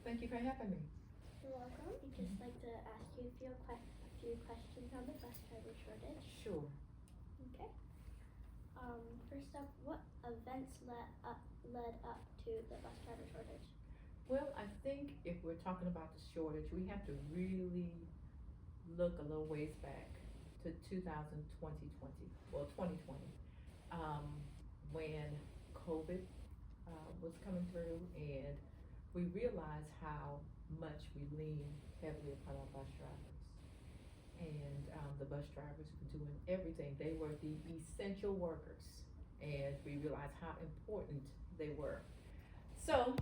Thank you for having me. You're welcome. We'd just like to ask you a few questions on the bus driver shortage. Sure. Okay. First up, what events led up to the bus driver shortage? Well, I think if we're talking about the shortage, we have to really look a little ways back to 2020, well, 2020, when COVID was coming through, and we realized how much we lean heavily upon our bus drivers. And the bus drivers were doing everything. They were the essential workers, and we realized how important they were. So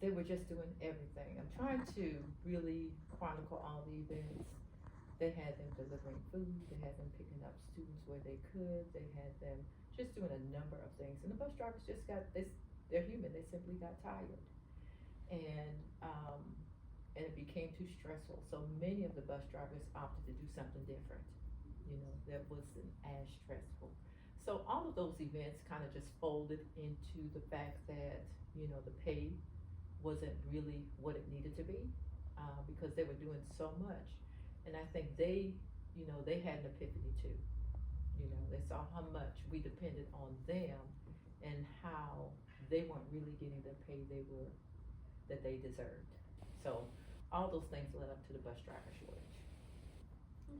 they were just doing everything. I'm trying to really chronicle all the events. They had them delivering food, they had them picking up students where they could, they had them just doing a number of things. And the bus drivers just they're human, they simply got tired. And and it became too stressful. So many of the bus drivers opted to do something different, that wasn't as stressful. So all of those events kind of just folded into the fact that, the pay wasn't really what it needed to be, because they were doing so much. And I think they had an epiphany too. They saw how much we depended on them and how they weren't really getting the pay that they deserved. So all those things led up to the bus driver shortage.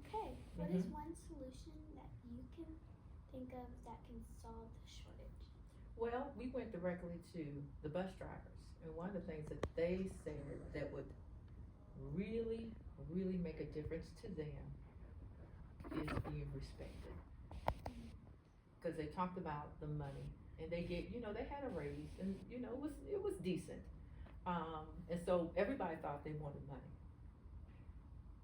Okay. What is one solution that you can think of that can solve the shortage? Well, we went directly to the bus drivers, and one of the things that they said that would really, really make a difference to them is being respected. Because they talked about the money, and they had a raise, and it was decent. And so everybody thought they wanted money.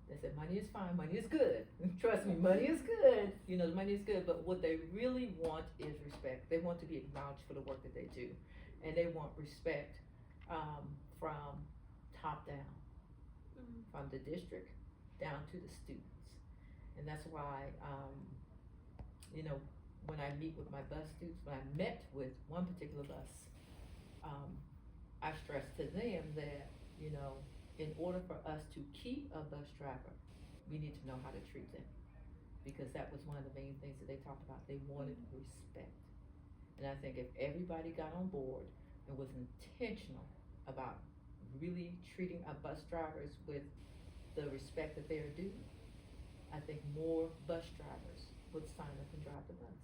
They said money is fine, money is good. Trust me, money is good. Money is good, but what they really want is respect. They want to be acknowledged for the work that they do, and they want respect from top down, from the district down to the students. And that's why, when I meet with my bus students, when I met with one particular bus, I stress to them that, in order for us to keep a bus driver, we need to know how to treat them. Because that was one of the main things that they talked about. They wanted respect. And I think if everybody got on board and was intentional about really treating our bus drivers with the respect that they are due, I think more bus drivers would sign up and drive the bus.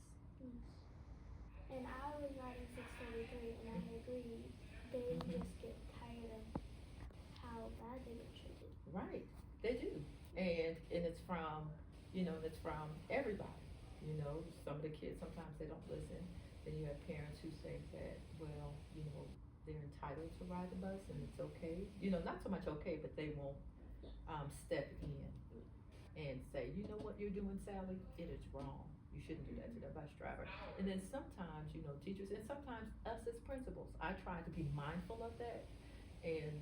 And I was riding 633, and I agree. They just get tired of how bad they get treated. Right, they do, and it's from everybody. Some of the kids sometimes they don't listen. Then you have parents who think that, well, they're entitled to ride the bus and it's okay. Not so much okay, but they won't step in and say, what you're doing, Sally, it is wrong. You shouldn't do that to the bus driver. And then sometimes, teachers, and sometimes us as principals, I try to be mindful of that. And,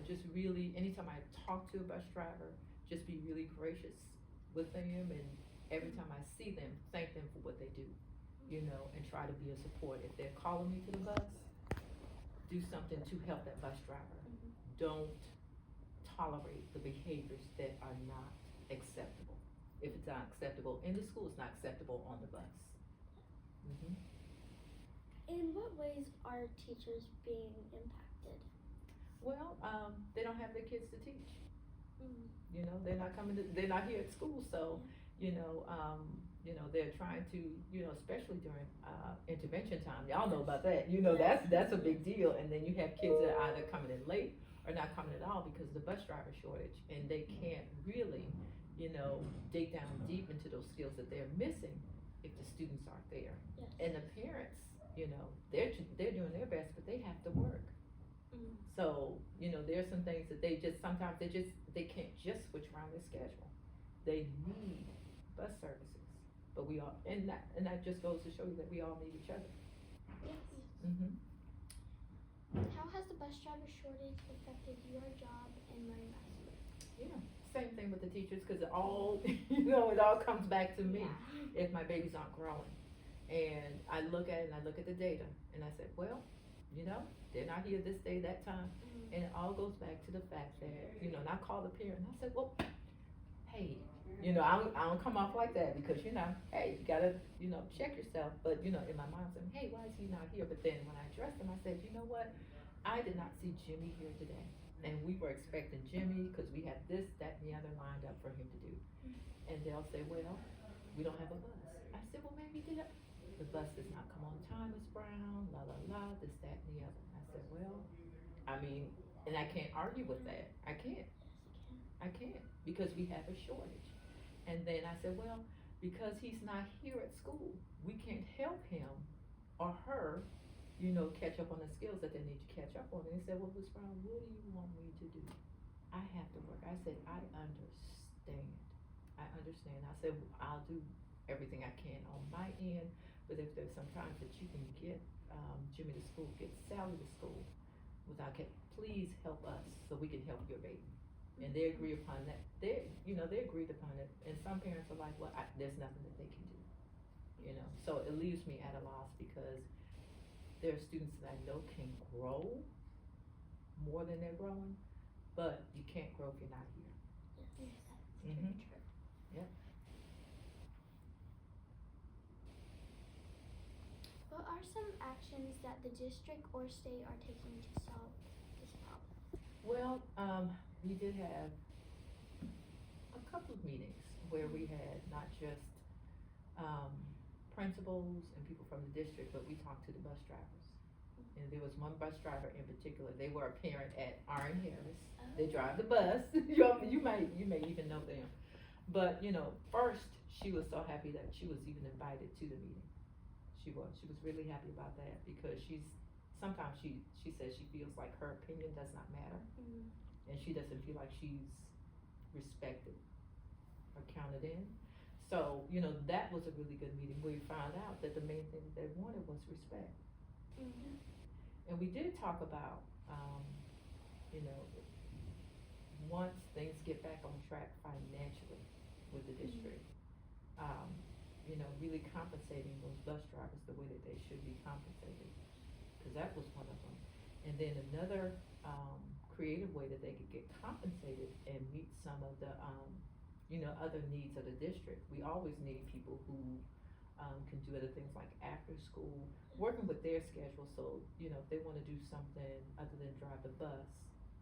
just really, anytime I talk to a bus driver, just be really gracious with them. And every time I see them, thank them for what they do, and try to be a support. If they're calling me to the bus, do something to help that bus driver. Don't tolerate the behaviors that are not acceptable. If it's not acceptable in the school, it's not acceptable on the bus. In what ways are teachers being impacted? Well, they don't have their kids to teach. They're not they're not here at school, so they're trying to, especially during intervention time. Y'all know about that. That's a big deal. And then you have kids that are either coming in late or not coming at all because of the bus driver shortage, and they can't really, dig down deep into those skills that they're missing if the students aren't there. Yes. And the parents, they're doing their best, but they have to work. So, there's some things that sometimes they can't just switch around their schedule. They need bus services, but we all, and that just goes to show you that we all need each other. Yes. How has the bus driver shortage affected your job in Murray Massenburg? Yeah, same thing with the teachers, because it all, it all comes back to me if my babies aren't growing. And I look at it and I look at the data and I said, well, you know, they're not here this day, that time. And it all goes back to the fact that, you know, and I called the parent and I said, well, hey, you know, I don't come off like that because, you know, hey, you gotta, you know, check yourself. But, you know, in my mind, I'm saying, hey, why is he not here? But then when I addressed him, I said, you know what? I did not see Jimmy here today. And we were expecting Jimmy because we had this, that, and the other lined up for him to do. And they'll say, well, we don't have a bus. I said, well, maybe the bus does not come on time, Miss Brown, la, la, la, this, that, and the other. I said, well, I mean, and I can't argue with that. I can't because we have a shortage. And then I said, well, because he's not here at school, we can't help him or her, you know, catch up on the skills that they need to catch up on. And he said, well, Miss Brown, what do you want me to do? I have to work. I said, I understand. I said, well, I'll do everything I can on my end, but if there's some times that you can get Jimmy to school, get Sally to school without please help us so we can help your baby. And they agree upon that. They agreed upon it. And some parents are like, well, there's nothing that they can do. You know, so it leaves me at a loss because there are students that I know can grow more than they're growing, but you can't grow if you're not here. Yes, that's Mhm. true. Yep. What are some actions that the district or state are taking to solve this problem? Well, we did have a couple of meetings where we had not just principals and people from the district, but we talked to the bus drivers. And there was one bus driver in particular. They were a parent at R.N. Harris. They drive the bus. you may even know them. But you know, first she was so happy that she was even invited to the meeting. She was really happy about that because sometimes she says she feels like her opinion does not matter. And she doesn't feel like she's respected or counted in. So, you know, that was a really good meeting where we found out that the main thing that they wanted was respect. And we did talk about, you know, once things get back on track financially with the district, you know, really compensating those bus drivers the way that they should be compensated, because that was one of them. And then another creative way that they could get compensated and meet some of the, you know, other needs of the district. We always need people who can do other things like after school, working with their schedule. So, you know, if they want to do something other than drive the bus,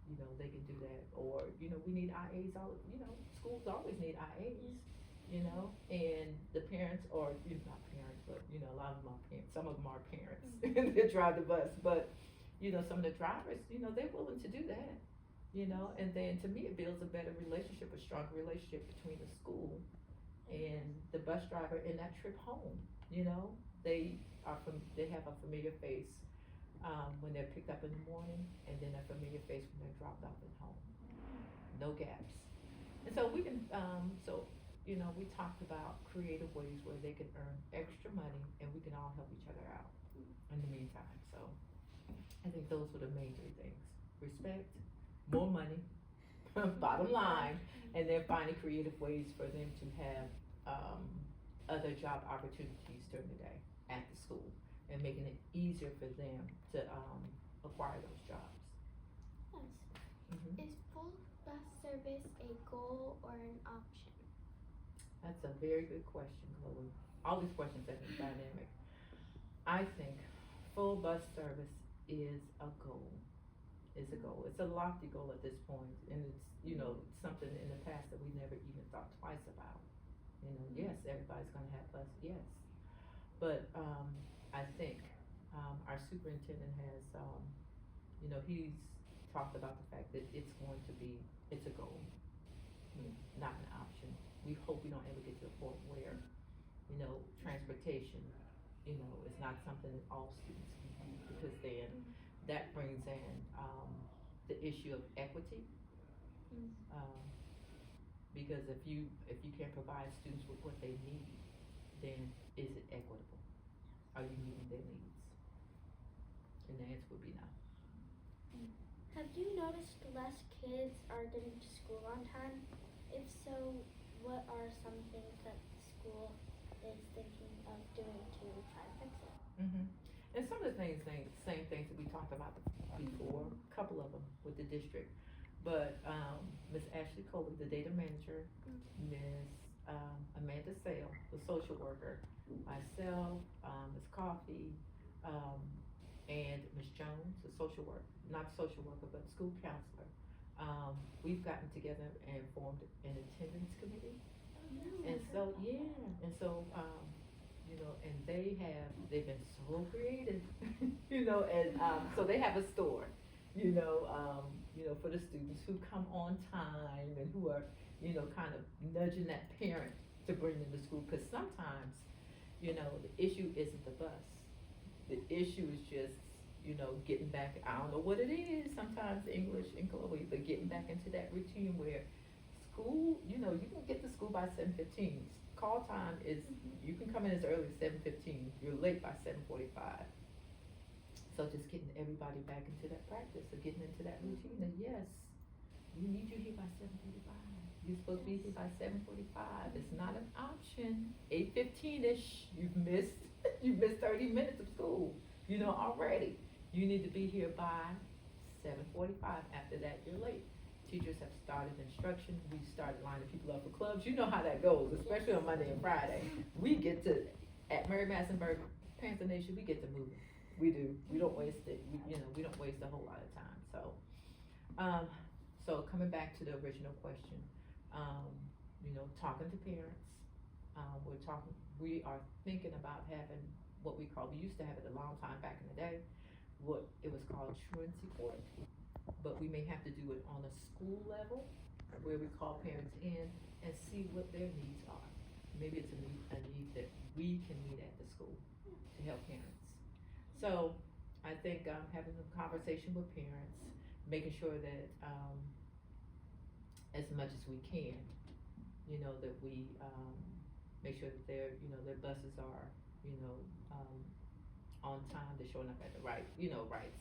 you know, they can do that. Or, you know, we need IAs, you know, schools always need IAs, you know, and the parents, or, you know, not parents, but, you know, a lot of them are parents, some of them are parents that drive the bus, but, you know, some of the drivers, you know, they're willing to do that, you know, and then to me it builds a better relationship, a stronger relationship between the school and the bus driver in that trip home. You know, they have a familiar face when they're picked up in the morning, and then a familiar face when they're dropped off at home. No gaps. And so we can, you know, we talked about creative ways where they can earn extra money and we can all help each other out in the meantime. So I think those were the main three things: respect, more money, bottom line, and then finding creative ways for them to have other job opportunities during the day at the school, and making it easier for them to acquire those jobs. Yes. Is full bus service a goal or an option? That's a very good question, Chloe. All these questions have been dynamic. I think full bus service is a goal. It's a lofty goal at this point, and it's, you know, something in the past that we never even thought twice about. You know, yes, everybody's gonna have bus, yes, but I think our superintendent has, you know, he's talked about the fact that it's a goal, not an option. We hope we don't ever get to a point where, you know, transportation, you know, is not something that all students can do, because then that brings in the issue of equity. Because if you can't provide students with what they need, then is it equitable? Are you meeting their needs? And the answer would be no. Have you noticed less kids are getting to school on time? If so, what are some things that the school is thinking of doing to try Mhm. And some of the things, same things that we talked about before, a couple of them with the district. But Miss Ashley Coley, the data manager, Miss Amanda Sale, the social worker, myself, Miss Coffee, um, and Miss Jones, the social worker, not social worker, but school counselor. We've gotten together and formed an attendance committee. And so, yeah, and so, you know, and they've been so creative, you know, and, so they have a store, you know, for the students who come on time and who are, you know, kind of nudging that parent to bring them to school, cause sometimes, you know, the issue isn't the bus. The issue is just, you know, getting back, I don't know what it is, sometimes English and Chloe, but getting back into that routine where school, you know, you can get to school by 7:15. Call time is, you can come in as early as 7:15, you're late by 7:45. So just getting everybody back into that practice of getting into that routine, and yes, we need you here by 7:45. You're supposed to be here by 7:45. It's not an option. 8:15-ish, you've missed 30 minutes of school, you know, already. You need to be here by 7:45. After that, you're late. Teachers have started instruction. We started lining people up for clubs. You know how that goes, especially on Monday and Friday. We get to, at Murray Massenburg, Panther Nation, we get to move. We do. We don't waste it. We don't waste a whole lot of time. So coming back to the original question, you know, talking to parents. We are thinking about having what we used to have it a long time back in the day, what it was called truancy court. But we may have to do it on a school level where we call parents in and see what their needs are. Maybe it's a need that we can meet at the school to help parents. So I think having a conversation with parents, making sure that as much as we can, you know, that we make sure that their buses are, you know, on time, they're showing up at the right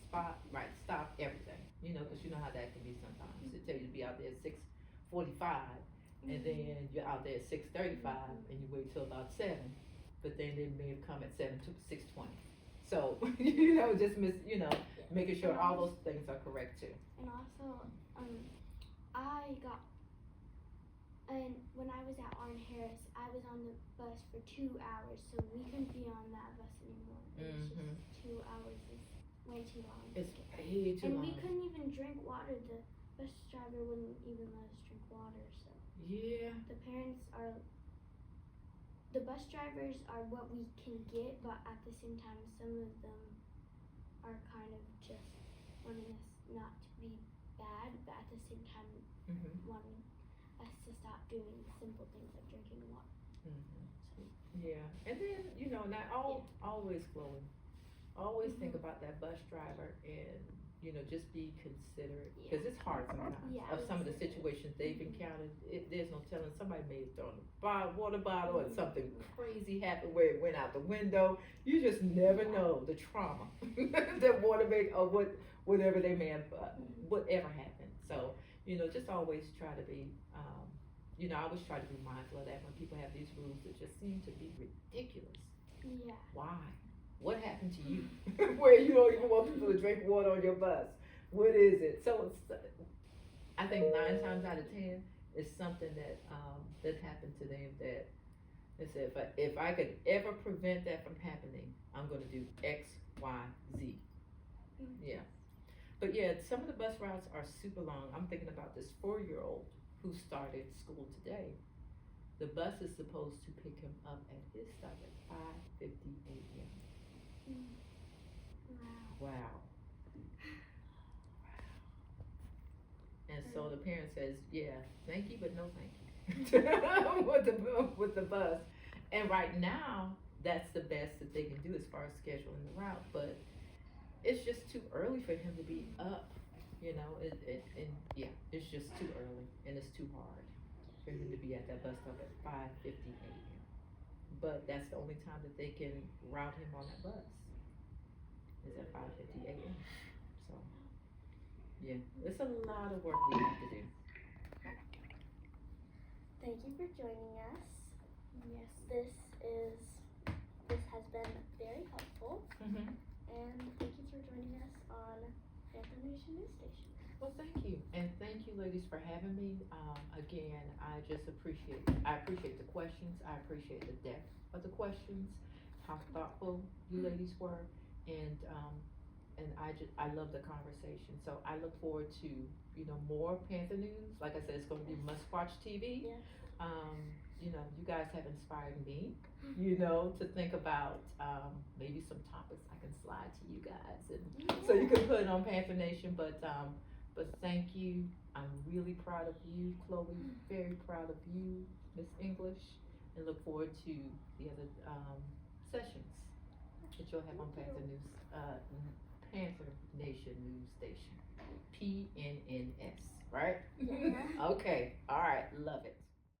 spot, right stop, everything. You know, because you know how that can be sometimes. They tell you to be out there at 6:45, and then you're out there at 6:35, and you wait till about 7, but then they may have come at 6:20. So you know, just making sure all those things are correct too. And also, and when I was at Arn Harris, I was on the bus for 2 hours, so we couldn't be on that bus anymore. It was just 2 hours is way too long. It's way too long. And we couldn't even drink water. The bus driver wouldn't even let us drink water, so. Yeah. The bus drivers are what we can get, but at the same time, some of them are kind of just wanting us not to be bad, but at the same time wanting us to stop doing simple things like drinking water. So. Yeah, and then not always Chloe. Always think about that bus driver and just be considerate, because it's hard sometimes of some of the situations they've encountered. There's no telling, somebody may have thrown a water bottle and something crazy happened where it went out the window. You just never know the trauma that water may, or whatever they may have, whatever happened. So just always try to be I always try to be mindful of that when people have these rules that just seem to be ridiculous. Yeah. Why? What happened to you? Where you don't even want people to drink water on your bus? What is it? So I think 9 times out of 10 it's something that happened to them that they said, if I could ever prevent that from happening, I'm going to do X, Y, Z. Yeah. But yeah, some of the bus routes are super long. I'm thinking about this 4-year-old who started school today. The bus is supposed to pick him up at his stop at 5:50 a.m. Wow. And so the parent says, yeah, thank you, but no thank you. with the bus. And right now, that's the best that they can do as far as scheduling the route, but it's just too early for him to be up, it's just too early, and it's too hard for him to be at that bus stop at 5:50 a.m. But that's the only time that they can route him on that bus, is at 5:50 a.m. So, yeah, it's a lot of work we have to do. Thank you for joining us. Yes. This is this has been very helpful. Mm-hmm. And thank you for joining us on Panther Nation News Station. Well, thank you, and thank you, ladies, for having me. Again, I just appreciate the questions. I appreciate the depth of the questions, how thoughtful you ladies were, and I love the conversation. So I look forward to more Panther news. Like I said, it's going to be must-watch TV. Yes. You guys have inspired me. To think about maybe some topics I can slide to you guys, and so you can put it on Panther Nation. But thank you. I'm really proud of you, Chloe. Very proud of you, Miss English, and look forward to the other sessions that you'll have on Panther Nation News Station. PNNS, right? Yeah. Okay. All right. Love it.